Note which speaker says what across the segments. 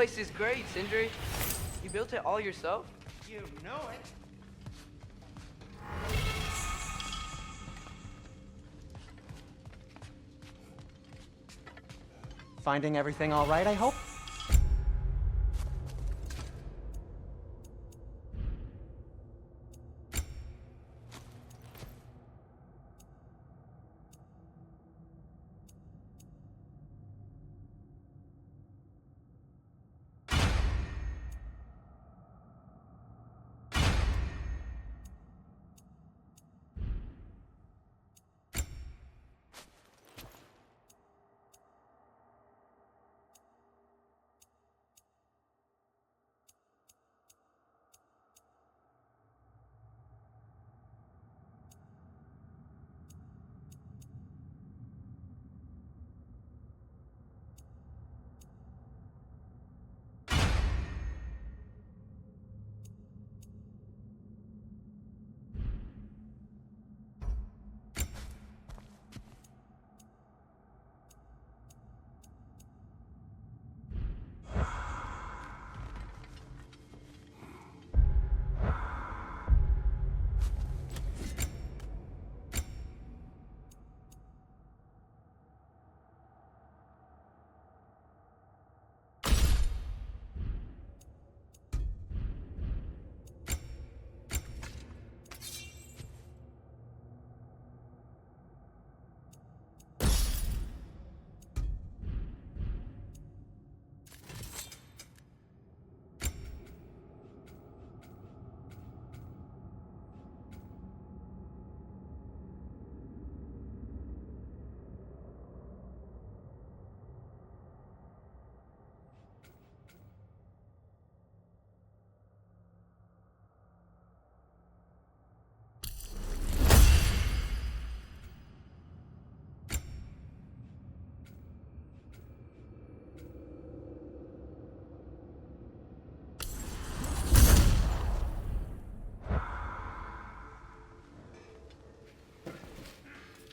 Speaker 1: place is great, Sindri. You built it all yourself?
Speaker 2: You know it.
Speaker 3: Finding everything all right, I hope?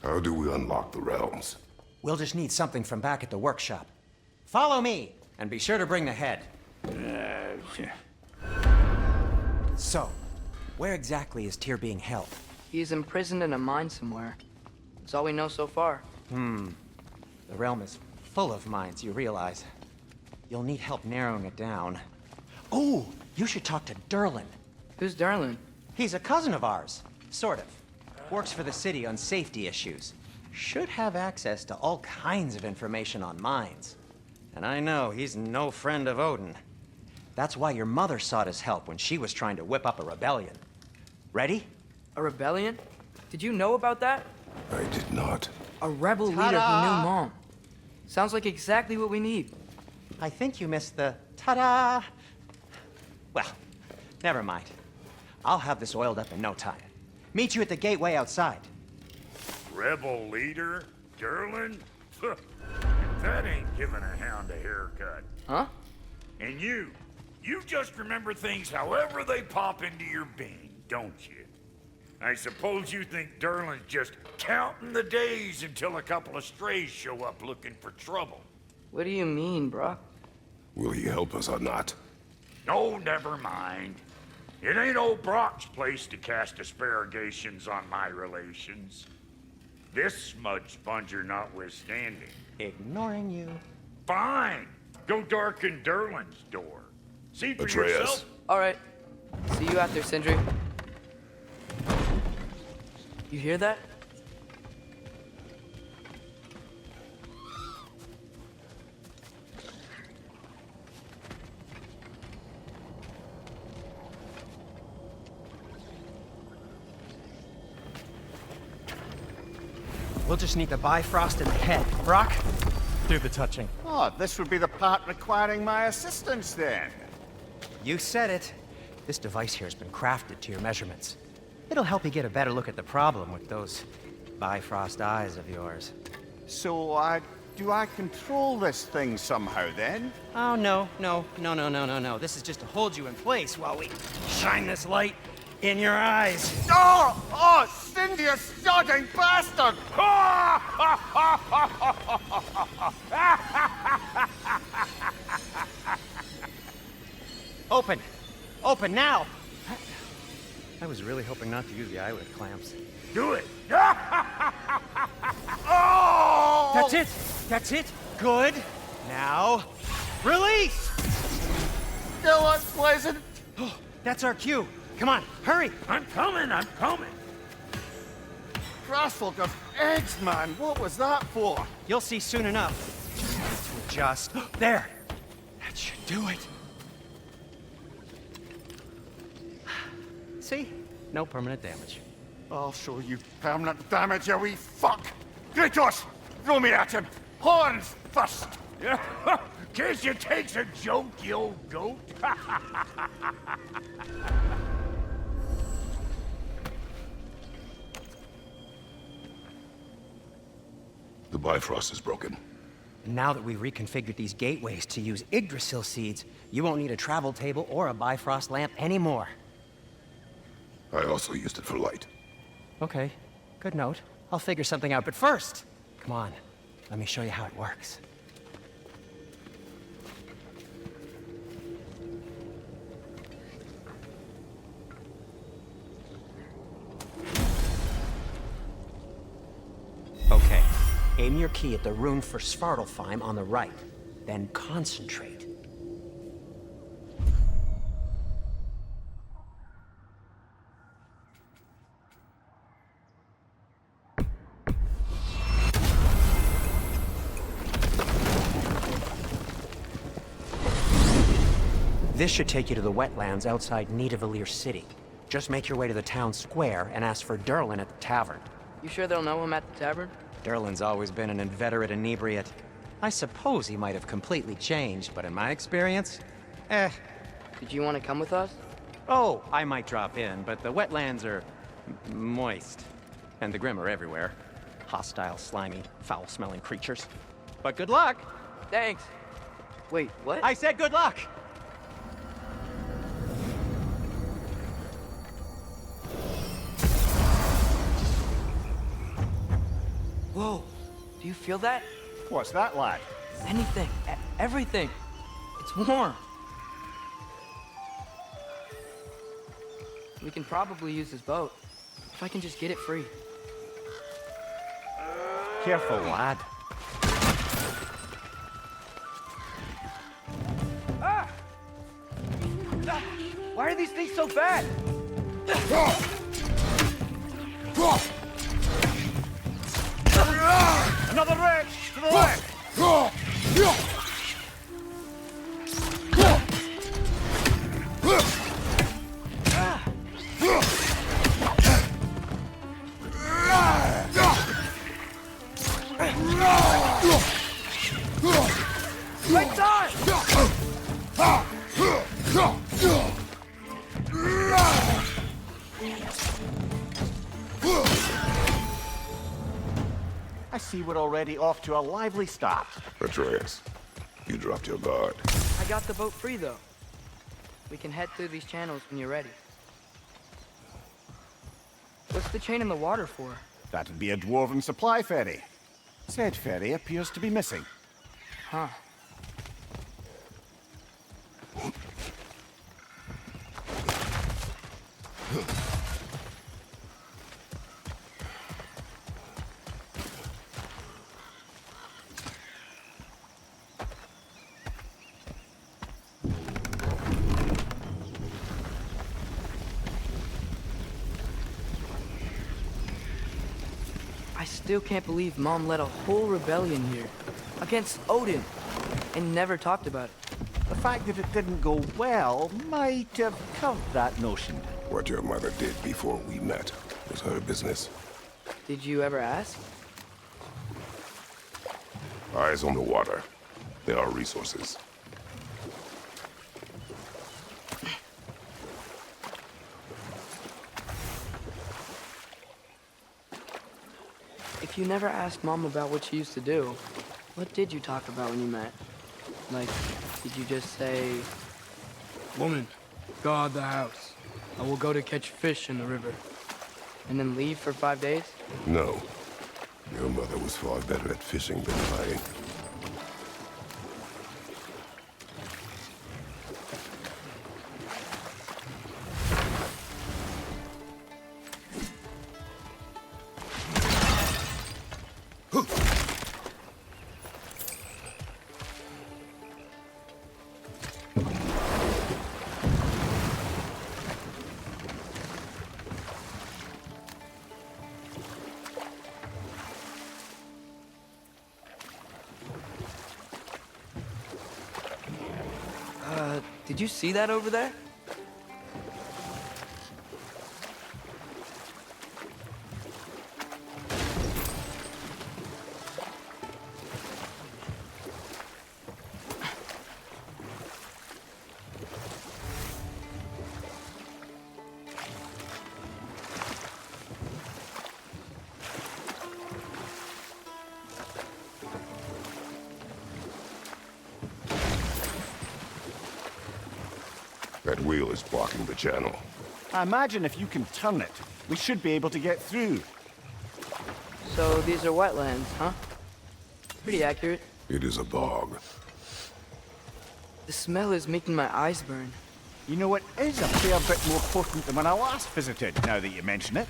Speaker 4: How do we unlock the realms?
Speaker 3: We'll just need something from back at the workshop. Follow me, and be sure to bring the head. So, where exactly is Tyr being held?
Speaker 1: He's imprisoned in a mine somewhere. That's all we know so far.
Speaker 3: The realm is full of mines, you realize. You'll need help narrowing it down. Oh, you should talk to Durlin.
Speaker 1: Who's Darlin?
Speaker 3: He's a cousin of ours, sort of. Works for the city on safety issues. Should have access to all kinds of information on mines. And I know he's no friend of Odin. That's why your mother sought his help when she was trying to whip up a rebellion. Ready?
Speaker 1: A rebellion? Did you know about that?
Speaker 4: I did not.
Speaker 1: A rebel leader who knew Mom. Sounds like exactly what we need.
Speaker 3: I think you missed the ta-da. Well, never mind. I'll have this oiled up in no time. Meet you at the gateway outside.
Speaker 5: Rebel leader? Durlin? That ain't giving a hound a haircut.
Speaker 1: Huh?
Speaker 5: And you just remember things however they pop into your being, don't you? I suppose you think Durlin's just counting the days until a couple of strays show up looking for trouble.
Speaker 1: What do you mean, Brock?
Speaker 4: Will he help us or not?
Speaker 5: Oh, never mind. It ain't old Brock's place to cast asparagations on my relations. This smudge sponger notwithstanding.
Speaker 3: Ignoring you.
Speaker 5: Fine. Go darken Durlin's door. See for
Speaker 4: Atreus.
Speaker 5: yourself.
Speaker 1: All right. See you out there, Sindri. You hear that?
Speaker 3: We'll just need the Bifrost in the head. Brock, do the touching.
Speaker 2: Oh, this would be the part requiring my assistance then.
Speaker 3: You said it. This device here has been crafted to your measurements. It'll help you get a better look at the problem with those Bifrost eyes of yours.
Speaker 2: So, do I control this thing somehow then?
Speaker 3: Oh, no. This is just to hold you in place while we shine this light in your eyes.
Speaker 2: Oh, Cindy, you sodding bastard!
Speaker 3: Open! Open now! I was really hoping not to use the eyelid clamps.
Speaker 5: Do it!
Speaker 2: Oh!
Speaker 3: That's it! That's it! Good! Now, release!
Speaker 2: Still unpleasant.
Speaker 3: Oh, that's our cue. Come on, hurry!
Speaker 5: I'm coming, I'm coming.
Speaker 2: Crossfolk of eggs, man. What was that for?
Speaker 3: You'll see soon enough. To adjust. There! That should do it. See? No permanent damage.
Speaker 2: I'll show you permanent damage, you wee fuck. Kratos, throw me at him. Horns first.
Speaker 5: Guess you takes a joke, you old goat.
Speaker 4: The Bifrost is broken.
Speaker 3: Now that we reconfigured these gateways to use Yggdrasil seeds, you won't need a travel table or a Bifrost lamp anymore.
Speaker 4: I also used it for light.
Speaker 3: Okay, good note. I'll figure something out, but first, come on, let me show you how it works. Okay, aim your key at the rune for Svartalfheim on the right, then concentrate. This should take you to the wetlands outside Nidavellir City. Just make your way to the town square and ask for Durlin at the tavern.
Speaker 1: You sure they'll know him at the tavern?
Speaker 3: Durlin's always been an inveterate inebriate. I suppose he might have completely changed, but in my experience,
Speaker 1: Did you want to come with us?
Speaker 3: Oh, I might drop in, but the wetlands are moist. And the Grim are everywhere. Hostile, slimy, foul-smelling creatures. But good luck!
Speaker 1: Thanks. Wait, what?
Speaker 3: I said good luck!
Speaker 1: Whoa, do you feel that?
Speaker 2: What's that, lad?
Speaker 1: Anything, everything. It's warm. We can probably use this boat. If I can just get it free.
Speaker 3: Careful, lad.
Speaker 1: Ah! Why are these things so bad?
Speaker 2: Another wrench to the left.
Speaker 1: Right side!
Speaker 2: I see we're already off to a lively start.
Speaker 4: Atreus, you dropped your guard.
Speaker 1: I got the boat free, though. We can head through these channels when you're ready. What's the chain in the water for?
Speaker 2: That'd be a dwarven supply ferry. Said ferry appears to be missing.
Speaker 1: Huh. I still can't believe Mom led a whole rebellion here. Against Odin. And never talked about it.
Speaker 2: The fact that it didn't go well might have covered that notion.
Speaker 4: What your mother did before we met was her business.
Speaker 1: Did you ever ask?
Speaker 4: Eyes on the water. There are resources.
Speaker 1: If you never asked Mom about what she used to do, what did you talk about when you met? Like, did you just say... Woman, guard the house. I will go to catch fish in the river. And then leave for 5 days?
Speaker 4: No. Your mother was far better at fishing than I.
Speaker 1: Did you see that over there?
Speaker 4: That wheel is blocking the channel.
Speaker 2: I imagine if you can turn it, we should be able to get through.
Speaker 1: So these are wetlands, huh? Pretty accurate.
Speaker 4: It is a bog.
Speaker 1: The smell is making my eyes burn.
Speaker 2: You know, it is a fair bit more potent than when I last visited, now that you mention it.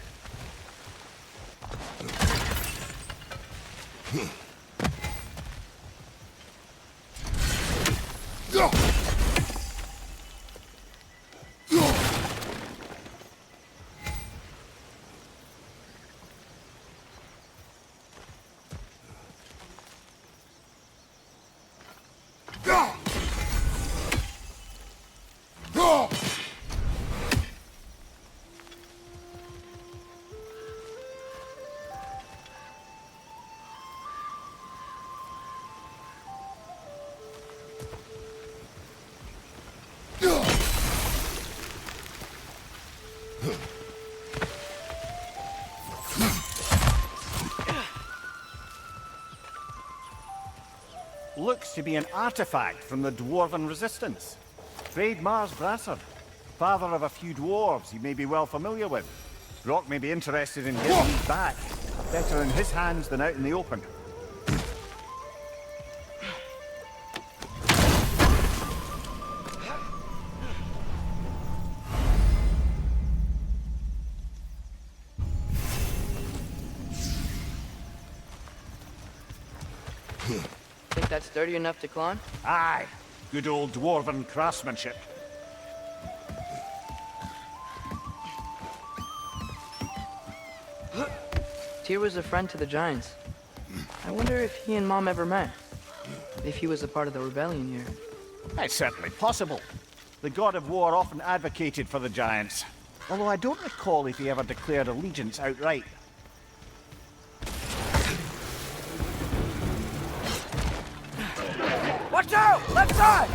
Speaker 2: Looks to be an artifact from the Dwarven Resistance. Trade Mars Brassard, father of a few dwarves you may be well familiar with. Brock may be interested in getting these back. Better in his hands than out in the open.
Speaker 1: Think that's sturdy enough to climb?
Speaker 2: Aye, good old Dwarven craftsmanship.
Speaker 1: Tyr was a friend to the Giants. I wonder if he and Mom ever met. If he was a part of the rebellion here.
Speaker 2: It's certainly possible. The god of war often advocated for the Giants. Although I don't recall if he ever declared allegiance outright.
Speaker 1: Watch out! Left side!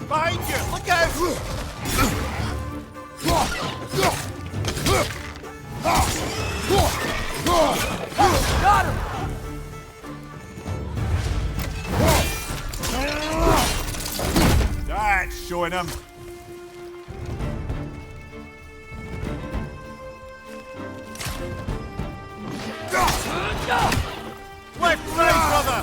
Speaker 2: Behind you! Look out!
Speaker 1: Got him!
Speaker 2: That's showing him. Left, right, brother!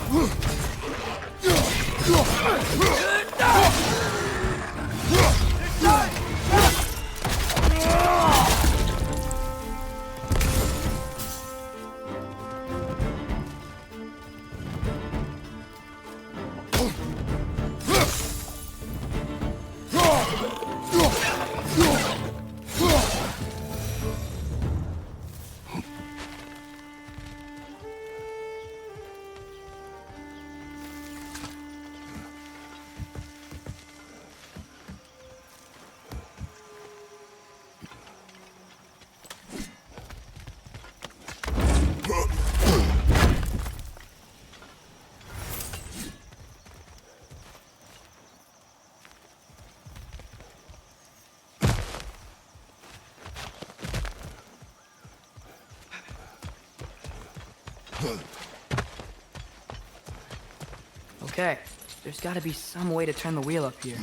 Speaker 1: Okay, there's gotta be some way to turn the wheel up here.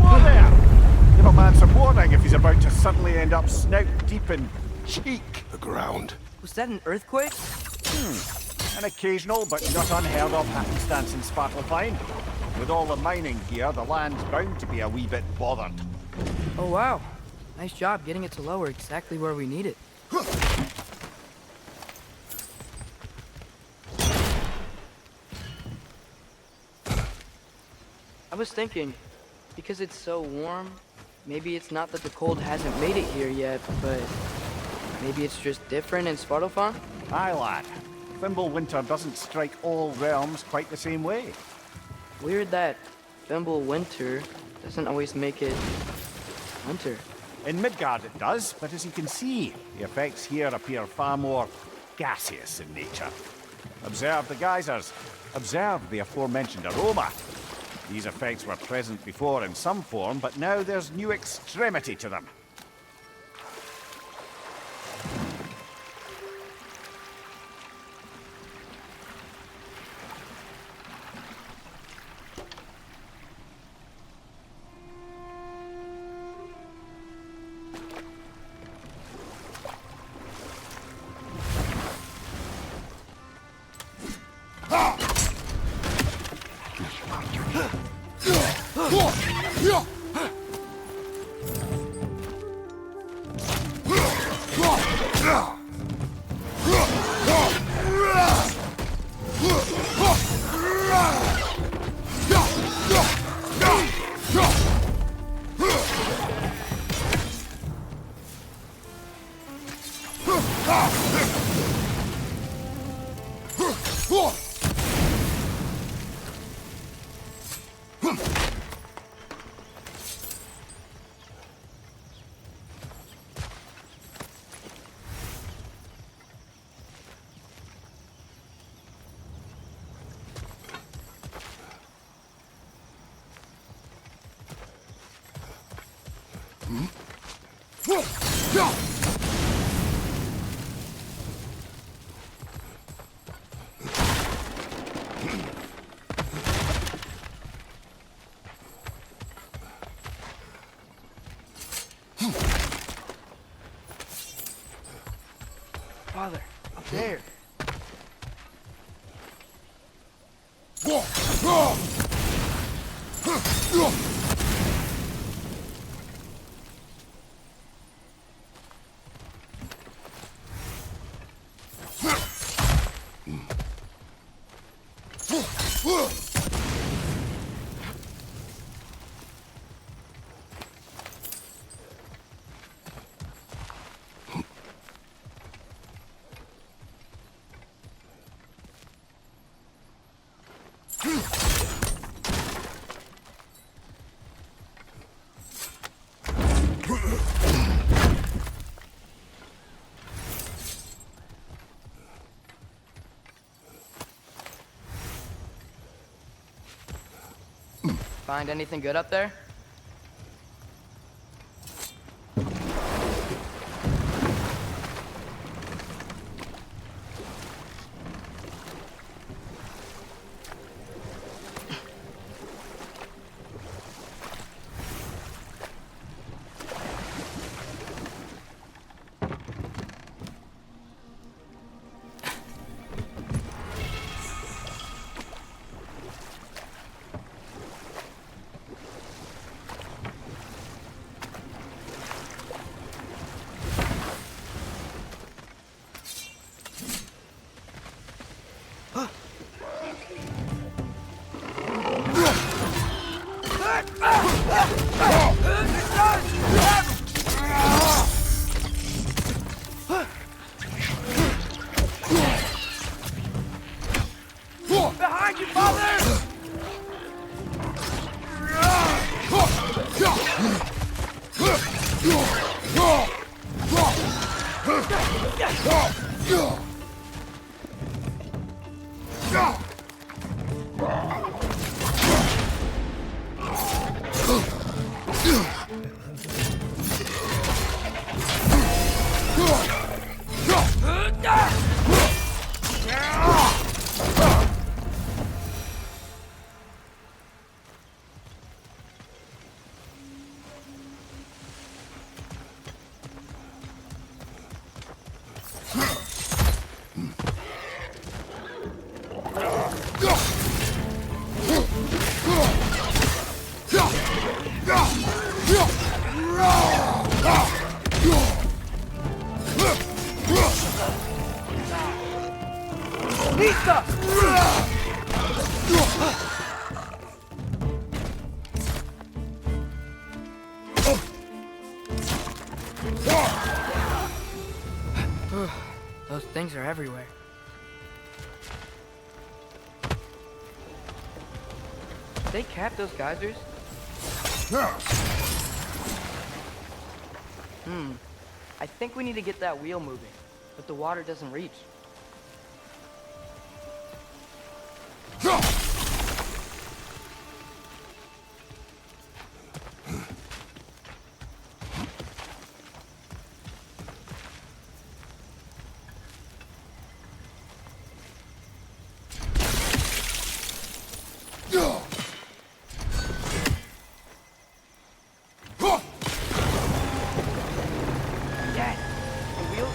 Speaker 2: Whoa there! Give a man some warning if he's about to suddenly end up snout deep in cheek.
Speaker 4: The ground.
Speaker 1: Was that an earthquake?
Speaker 2: An occasional but not unheard of happenstance in Svartalfheim. With all the mining here, the land's bound to be a wee bit bothered.
Speaker 1: Oh wow, nice job getting it to lower exactly where we need it. I was thinking, because it's so warm, maybe it's not that the cold hasn't made it here yet, but maybe it's just different in Svartalfheim?
Speaker 2: Aye, lad. Thimble winter doesn't strike all realms quite the same way.
Speaker 1: Weird that Fimble winter doesn't always make it winter.
Speaker 2: In Midgard it does, but as you can see, the effects here appear far more gaseous in nature. Observe the geysers. Observe the aforementioned aroma. These effects were present before in some form, but now there's new extremity to them.
Speaker 1: Father, up there. Find anything good up there? Behind you, father! Those things are everywhere. They cap those geysers? I think we need to get that wheel moving, but the water doesn't reach.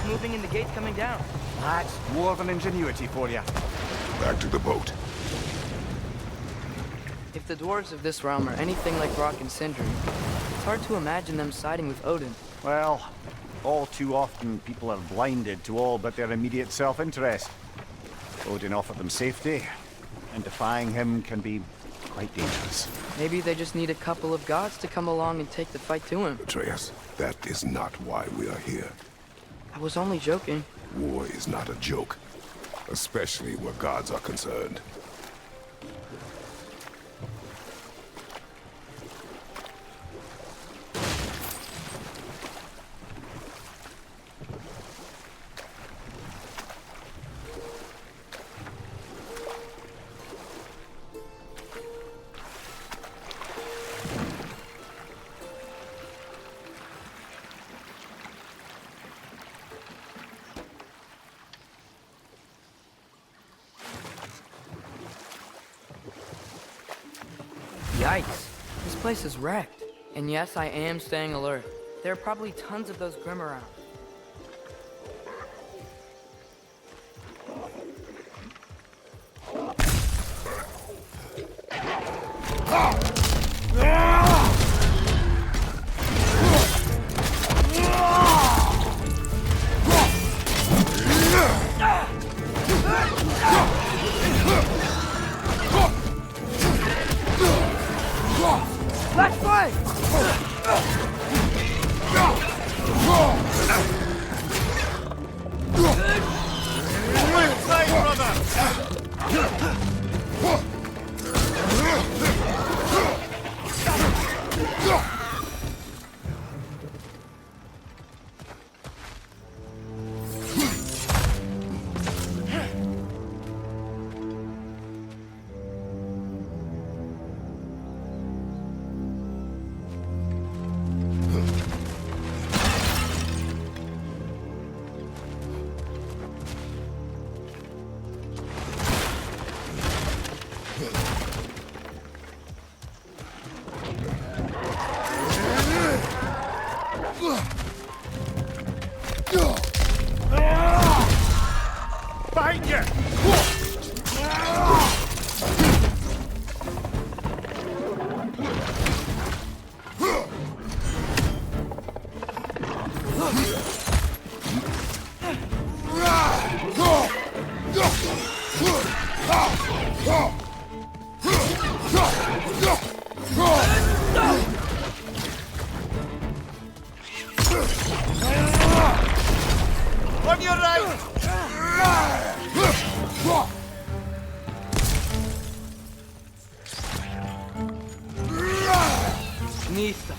Speaker 1: Moving and the gate's coming down.
Speaker 2: That's dwarven ingenuity for you.
Speaker 4: Back to the boat.
Speaker 1: If the dwarves of this realm are anything like Rock and Sindri, it's hard to imagine them siding with Odin.
Speaker 2: Well, all too often people are blinded to all but their immediate self-interest. Odin offered them safety, and defying him can be quite dangerous.
Speaker 1: Maybe they just need a couple of gods to come along and take the fight to him.
Speaker 4: Atreus, that is not why we are here.
Speaker 1: I was only joking.
Speaker 4: War is not a joke, especially where gods are concerned.
Speaker 1: Yikes. This place is wrecked. And yes, I am staying alert. There are probably tons of those Grim around. Let's fight!
Speaker 5: Behind you! On your right!
Speaker 1: Nista.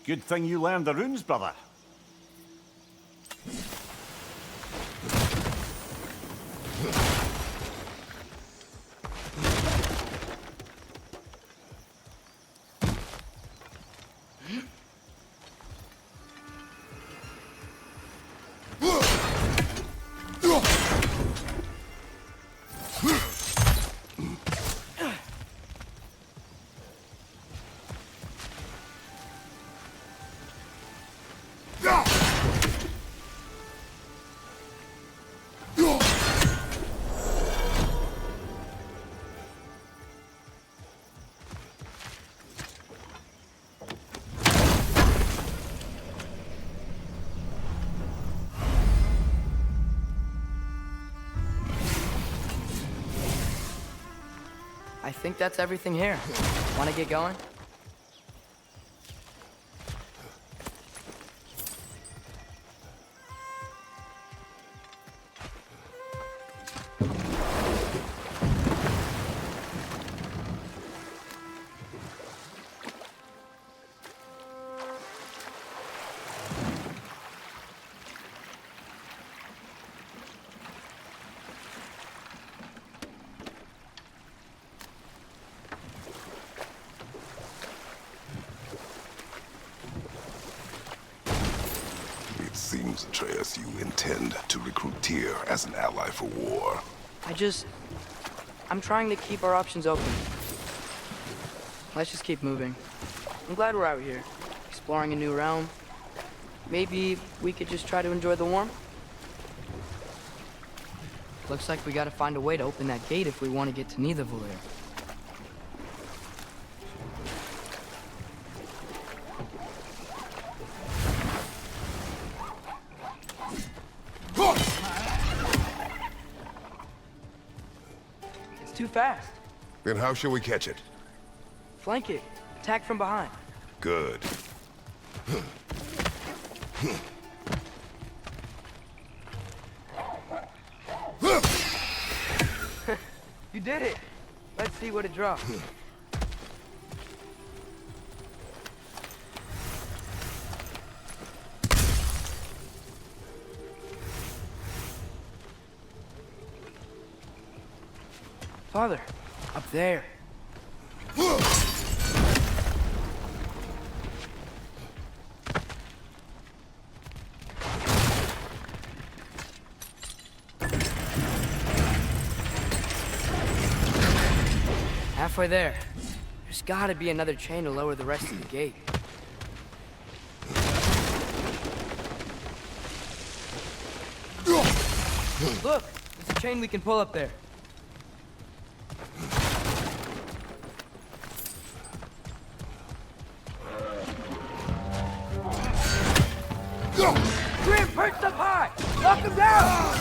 Speaker 2: Good thing you learned the runes, brother.
Speaker 1: I think that's everything here. Want to get going?
Speaker 4: It seems, Atreus, you intend to recruit Tyr as an ally for war.
Speaker 1: I'm trying to keep our options open. Let's just keep moving. I'm glad we're out here, exploring a new realm. Maybe we could just try to enjoy the warmth? Looks like we gotta find a way to open that gate if we want to get to Nidavellir. It's too fast.
Speaker 4: Then how shall we catch it?
Speaker 1: Flank it. Attack from behind.
Speaker 4: Good.
Speaker 1: You did it. Let's see what it drops. Father, up there. Halfway there. There's gotta be another chain to lower the rest of the gate. Look! There's a chain we can pull up there. Grim, perched up high! Knock him down!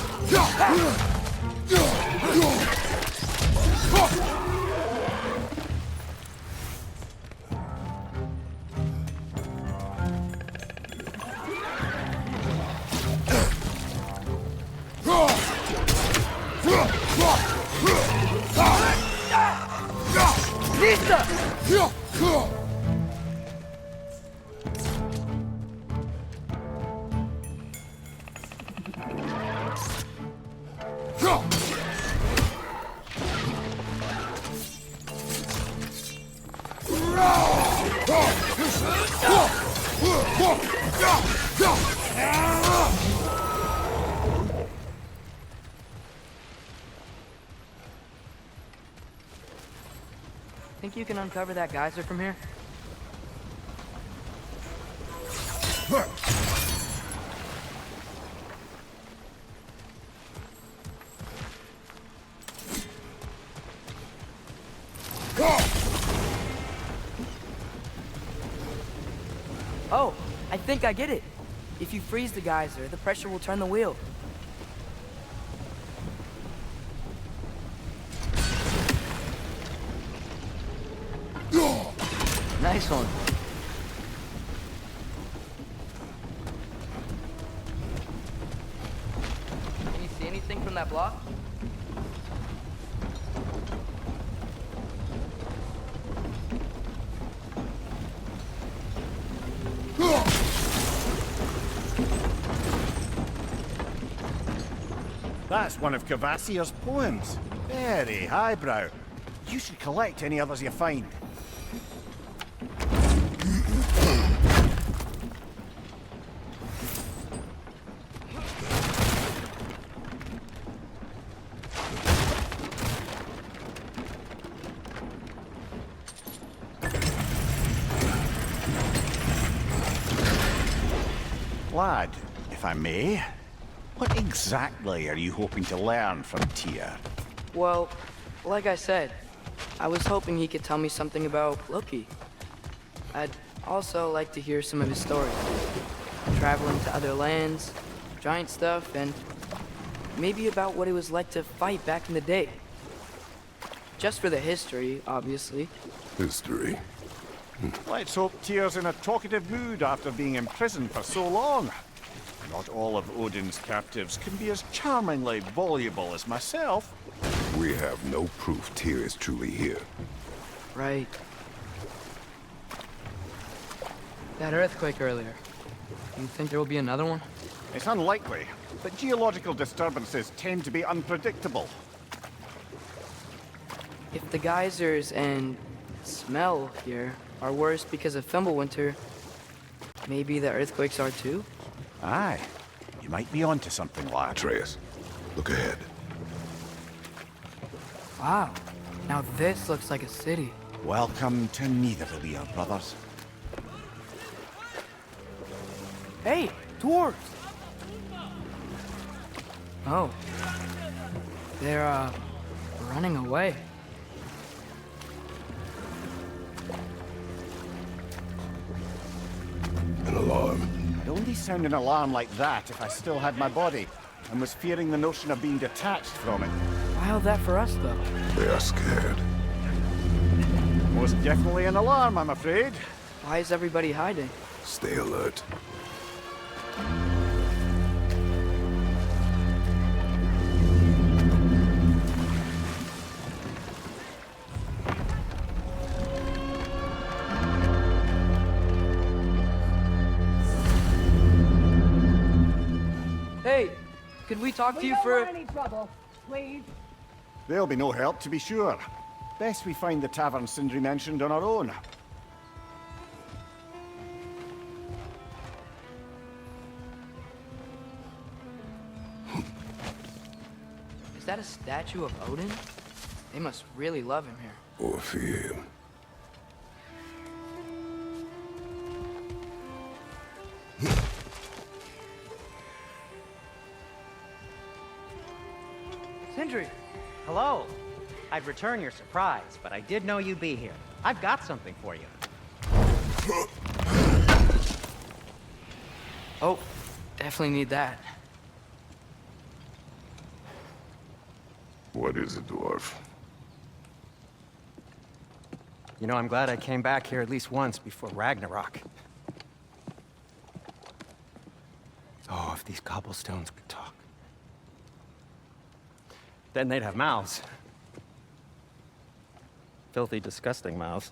Speaker 1: Think you can uncover that geyser from here? Oh, I think I get it. If you freeze the geyser, the pressure will turn the wheel. Nice one. Can you see anything from that block?
Speaker 2: That's one of Cavassier's poems. Very highbrow. You should collect any others you find. Lad, if I may, what exactly are you hoping to learn from Tyr?
Speaker 1: Well, like I said, I was hoping he could tell me something about Loki. I'd also like to hear some of his stories. Traveling to other lands, giant stuff, and maybe about what it was like to fight back in the day. Just for the history, obviously.
Speaker 4: History.
Speaker 2: Let's hope Tyr's in a talkative mood after being imprisoned for so long. Not all of Odin's captives can be as charmingly voluble as myself.
Speaker 4: We have no proof Tyr is truly here.
Speaker 1: Right. That earthquake earlier. You think there will be another one?
Speaker 2: It's unlikely, but geological disturbances tend to be unpredictable.
Speaker 1: If the geysers and smell here are worse because of Fimbulwinter, maybe the earthquakes are too?
Speaker 2: Aye, you might be onto something, lad.
Speaker 4: Atreus, look ahead.
Speaker 1: Wow. Now this looks like a city.
Speaker 2: Welcome to Nidavellir, brothers.
Speaker 1: Hey, dwarves! Oh. They're, running away.
Speaker 4: An alarm.
Speaker 2: I'd only sound an alarm like that if I still had my body, and was fearing the notion of being detached from it.
Speaker 1: Wild that for us, though.
Speaker 4: They are scared.
Speaker 2: Most definitely an alarm, I'm afraid.
Speaker 1: Why is everybody hiding?
Speaker 4: Stay alert.
Speaker 1: Hey, could we talk to you
Speaker 6: don't
Speaker 1: for...
Speaker 6: want any trouble, please.
Speaker 2: There'll be no help, to be sure. Best we find the tavern Sindri mentioned on our own.
Speaker 1: Is that a statue of Odin? They must really love him here.
Speaker 4: Or fear him.
Speaker 1: Sindri!
Speaker 3: Hello. I'd return your surprise, but I did know you'd be here. I've got something for you.
Speaker 1: Oh, definitely need that.
Speaker 4: What is it, dwarf?
Speaker 3: You know, I'm glad I came back here at least once before Ragnarok. Oh, if these cobblestones could talk. Then they'd have mouths. Filthy, disgusting mouths.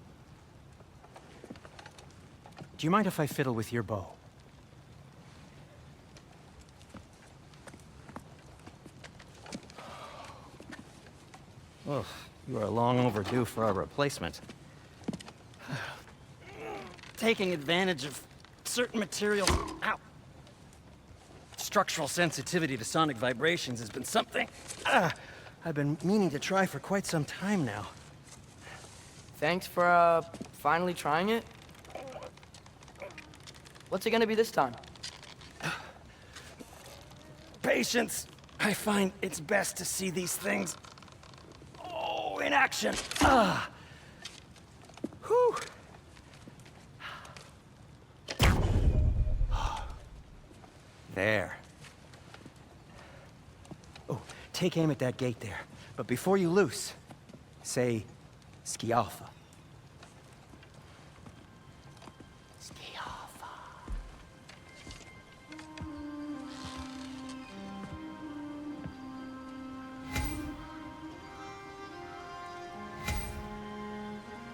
Speaker 3: Do you mind if I fiddle with your bow? Oh, you are long overdue for a replacement. Taking advantage of certain material... Ow! Structural sensitivity to sonic vibrations has been something I've been meaning to try for quite some time now.
Speaker 1: Thanks for, finally trying it. What's it gonna be this time?
Speaker 3: Patience. I find it's best to see these things... Oh, in action. Whew. There. Oh, take aim at that gate there. But before you loose, say, Skialfa. Skialfa.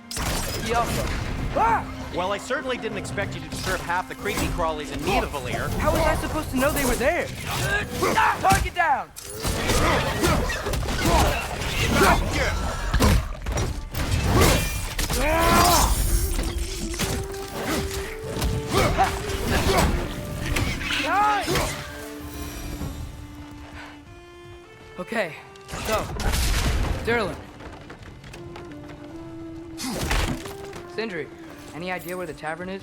Speaker 1: Skialfa. Ah!
Speaker 3: Well, I certainly didn't expect you to disturb half the creepy crawlies in need of Valir.
Speaker 1: How was I supposed to know they were there? Target down! Okay, so, Derlin. Sindri, any idea where the tavern is?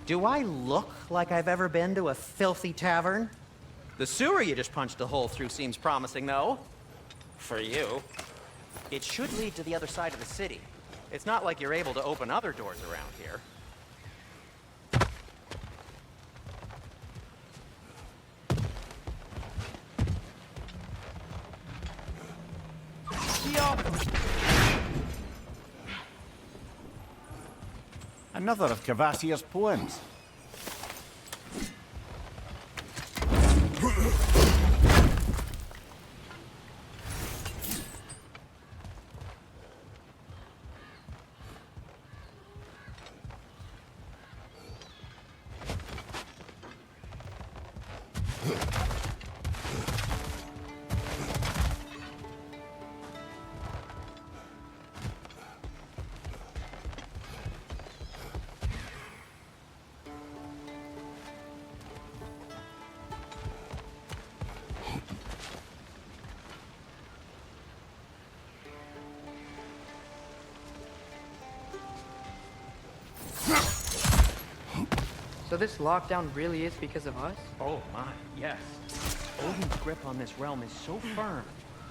Speaker 3: Do I look like I've ever been to a filthy tavern? The sewer you just punched a hole through seems promising, though. For you. It should lead to the other side of the city. It's not like you're able to open other doors around here.
Speaker 2: Another of Kvasir's poems.
Speaker 1: So this lockdown really is because of us?
Speaker 3: Oh my, yes. Odin's grip on this realm is so firm,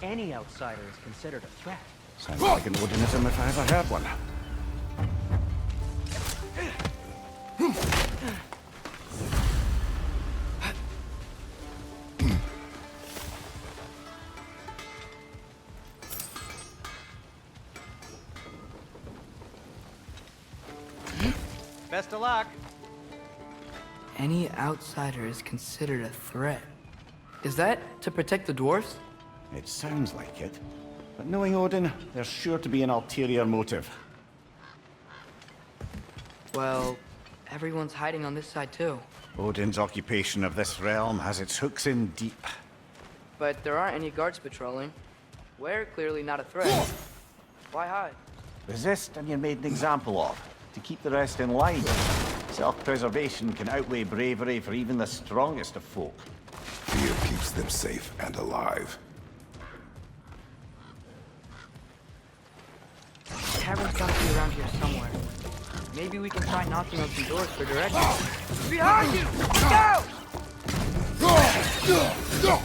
Speaker 3: any outsider is considered a threat.
Speaker 2: Sounds like an Odinism if I ever heard one.
Speaker 3: Best of luck.
Speaker 1: Any outsider is considered a threat. Is that to protect the dwarves?
Speaker 2: It sounds like it. But knowing Odin, there's sure to be an ulterior motive.
Speaker 1: Well, everyone's hiding on this side too.
Speaker 2: Odin's occupation of this realm has its hooks in deep.
Speaker 1: But there aren't any guards patrolling. We're clearly not a threat. Why hide?
Speaker 2: Resist and you're made an example of, to keep the rest in line. Self-preservation can outweigh bravery for even the strongest of folk.
Speaker 4: Fear keeps them safe and alive.
Speaker 1: The tavern's gotta be around here somewhere. Maybe we can try knocking on some doors for directions. Behind you! Go!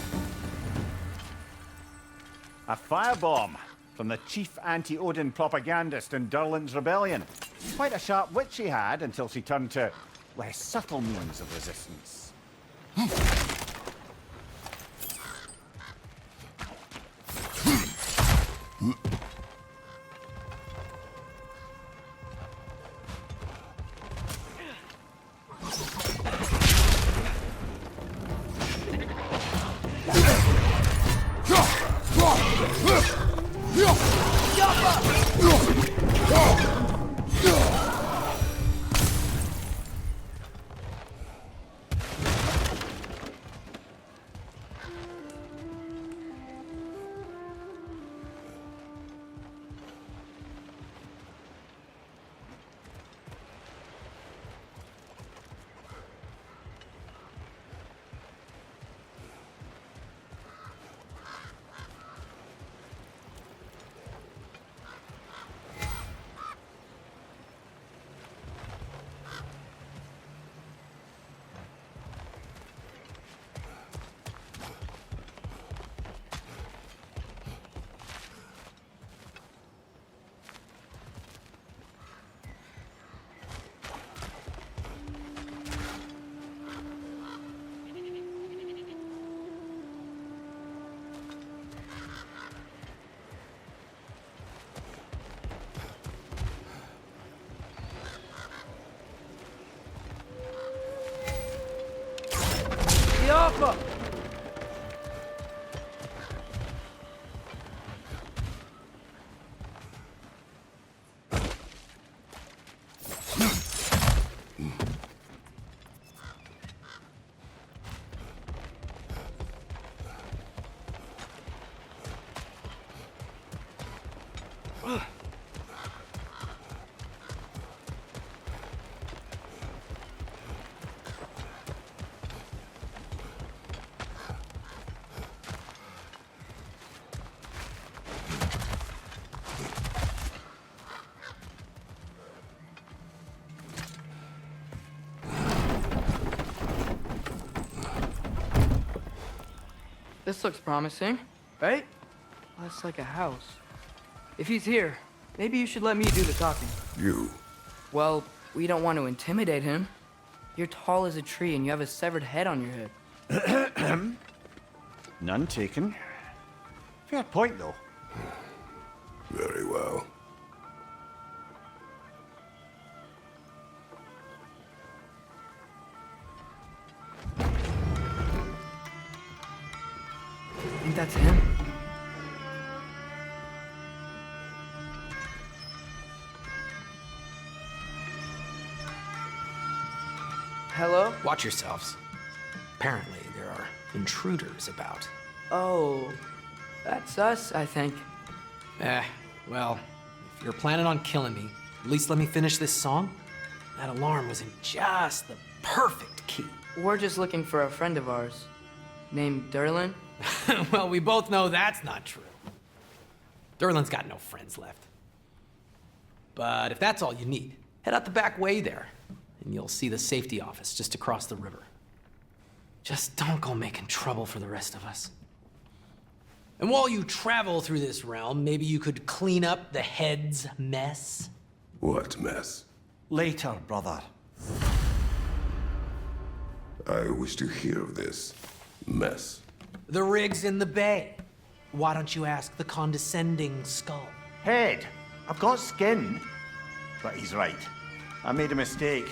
Speaker 2: A firebomb from the chief anti-Odin propagandist in Durlin's rebellion. Quite a sharp wit she had until she turned to less subtle means of resistance. Papa!
Speaker 1: This looks promising, right? That's like a house. If he's here, maybe you should let me do the talking.
Speaker 4: You.
Speaker 1: Well, we don't want to intimidate him. You're tall as a tree and you have a severed head on your head.
Speaker 2: None taken. Fair point, though.
Speaker 4: Very well.
Speaker 1: Think that's him? Hello?
Speaker 7: Watch yourselves. Apparently, there are intruders about.
Speaker 1: Oh, that's us, I think.
Speaker 7: Well, if you're planning on killing me, at least let me finish this song. That alarm was in just the perfect key.
Speaker 1: We're just looking for a friend of ours named Derlin.
Speaker 7: Well, we both know that's not true. Derlin's got no friends left. But if that's all you need, head out the back way there, and you'll see the safety office just across the river. Just don't go making trouble for the rest of us. And while you travel through this realm, maybe you could clean up the head's mess?
Speaker 4: What mess?
Speaker 2: Later, brother.
Speaker 4: I wish to hear of this mess.
Speaker 7: The rig's in the bay. Why don't you ask the condescending skull?
Speaker 2: Head, I've got skin. But he's right. I made a mistake.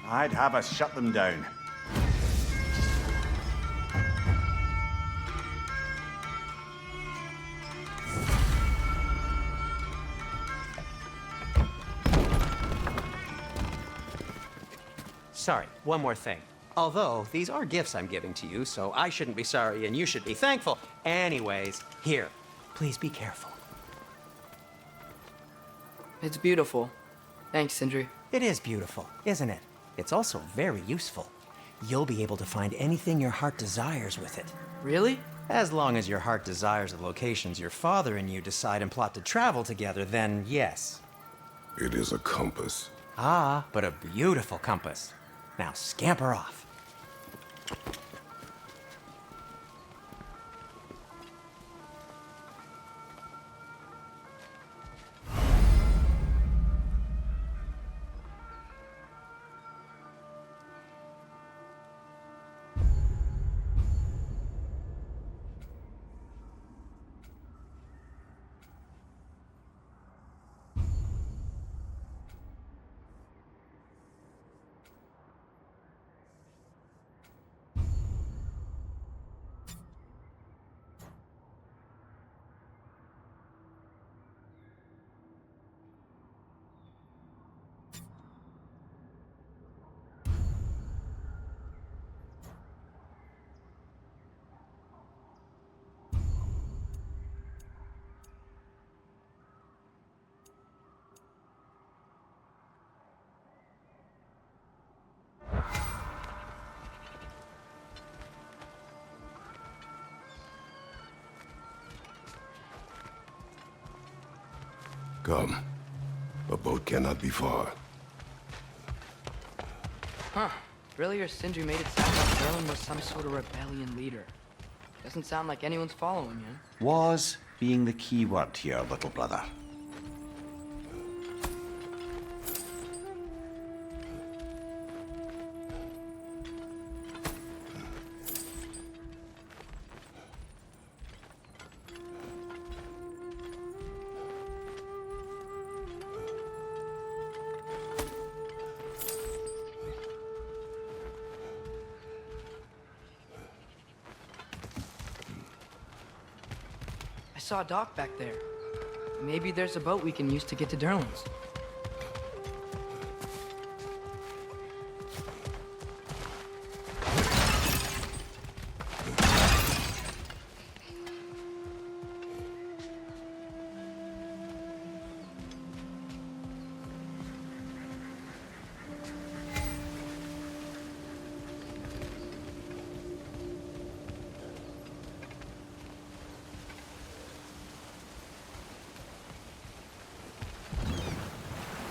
Speaker 2: I'd have us shut them down.
Speaker 3: Sorry, one more thing. Although, these are gifts I'm giving to you, so I shouldn't be sorry and you should be thankful. Anyways, here, please be careful.
Speaker 1: It's beautiful. Thanks, Sindri.
Speaker 3: It is beautiful, isn't it? It's also very useful. You'll be able to find anything your heart desires with it.
Speaker 1: Really?
Speaker 3: As long as your heart desires the locations your father and you decide and plot to travel together, then yes.
Speaker 4: It is a compass.
Speaker 3: Ah, but a beautiful compass. Now scamper off.
Speaker 4: Come. A boat cannot be far.
Speaker 1: Huh. Earlier, Sindri made it sound like Derlin was some sort of rebellion leader. Doesn't sound like anyone's following him.
Speaker 8: Was being the key word here, little brother.
Speaker 1: saw a dock back there. Maybe there's a boat we can use to get to Durlin's.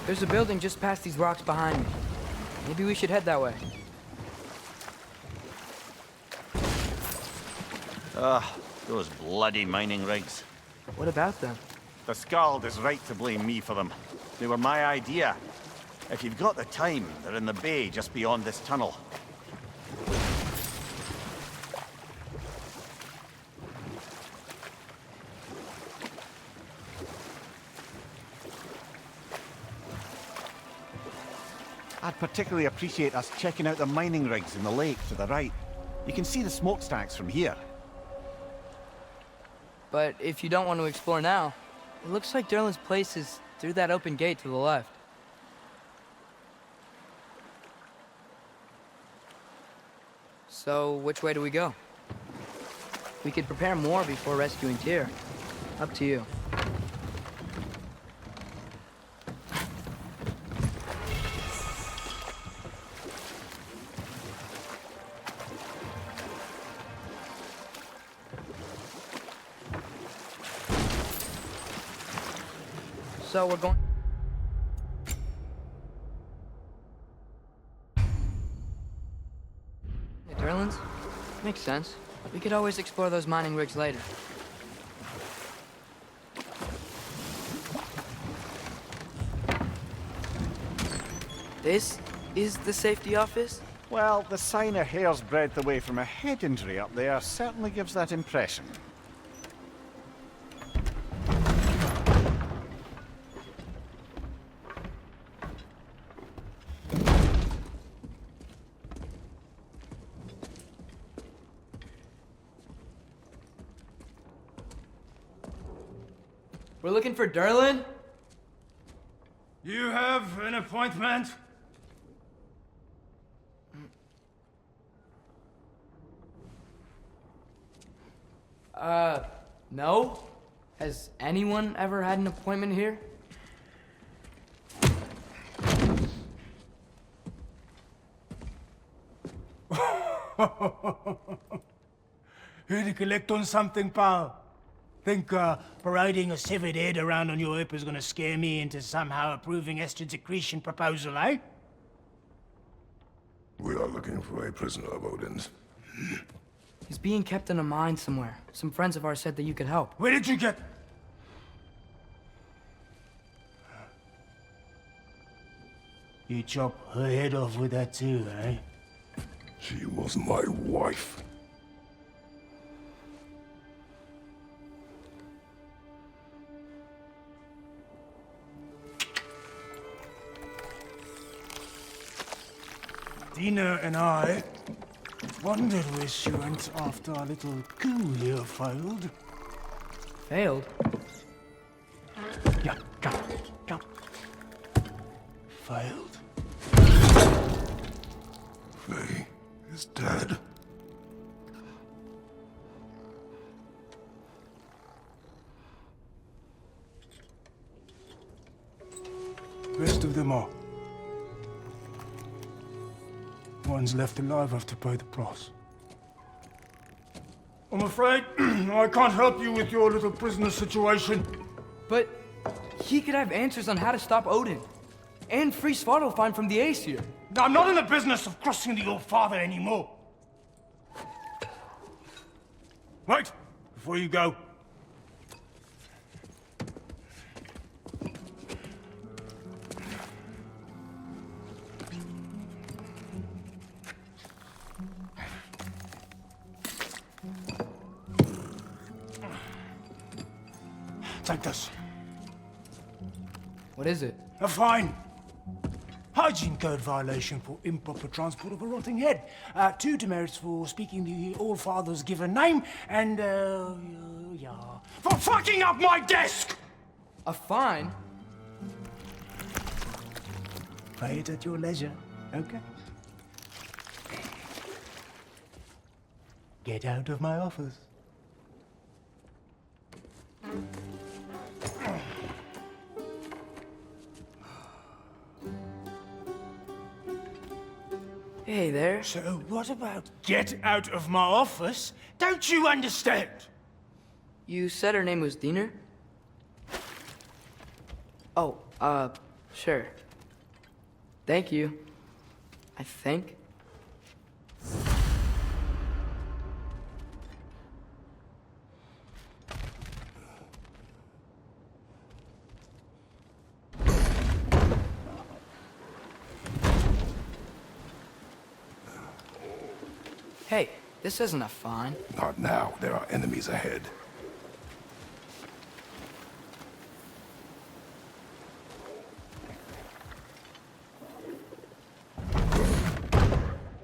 Speaker 1: There's a building just past these rocks behind me. Maybe we should head that way.
Speaker 2: Those bloody mining rigs.
Speaker 1: What about them?
Speaker 2: The Skald is right to blame me for them. They were my idea. If you've got the time, they're in the bay just beyond this tunnel. I'd particularly appreciate us checking out the mining rigs in the lake to the right. You can see the smokestacks from here.
Speaker 1: But if you don't want to explore now, it looks like Durlin's place is through that open gate to the left. So, which way do we go? We could prepare more before rescuing Tyr. Up to you. So we're going... Durlin's? Makes sense. We could always explore those mining rigs later. This is the safety office?
Speaker 2: Well, the sign a hair's breadth away from a head injury up there certainly gives that impression.
Speaker 1: We're looking for Durlin?
Speaker 9: You have an appointment?
Speaker 1: No? Has anyone ever had an appointment here?
Speaker 9: Here to collect on something, pal? Think parading a severed head around on your hip is gonna scare me into somehow approving Estrid's accretion proposal, eh?
Speaker 4: We are looking for a prisoner of Odin's.
Speaker 1: He's being kept in a mine somewhere. Some friends of ours said that you could help.
Speaker 9: Where did you get... You chop her head off with that too, eh?
Speaker 4: She was my wife.
Speaker 9: Dina and I wondered where she went after our little coup here failed.
Speaker 1: Failed?
Speaker 9: Yeah, come. Failed.
Speaker 4: Faye is dead.
Speaker 9: Rest of them are. Ones left alive have to pay the price. I'm afraid I can't help you with your little prisoner situation.
Speaker 1: But he could have answers on how to stop Odin. And free Svartalfheim from the Aesir.
Speaker 9: I'm not in the business of crossing the old father anymore. Wait, before you go. Take this.
Speaker 1: What is it?
Speaker 9: A fine. Hygiene code violation for improper transport of a rotting head. 2 demerits for speaking the All-Father's given name, and, yeah. For fucking up my desk!
Speaker 1: A fine?
Speaker 9: Pay it at your leisure, okay? Get out of my office.
Speaker 1: Hey there.
Speaker 9: So what about get out of my office? Don't you understand?
Speaker 1: You said her name was Diener? Oh, sure. Thank you. I think. Hey, this isn't a fine.
Speaker 4: Not now. There are enemies ahead.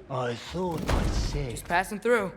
Speaker 9: I thought I said.
Speaker 1: Just passing through.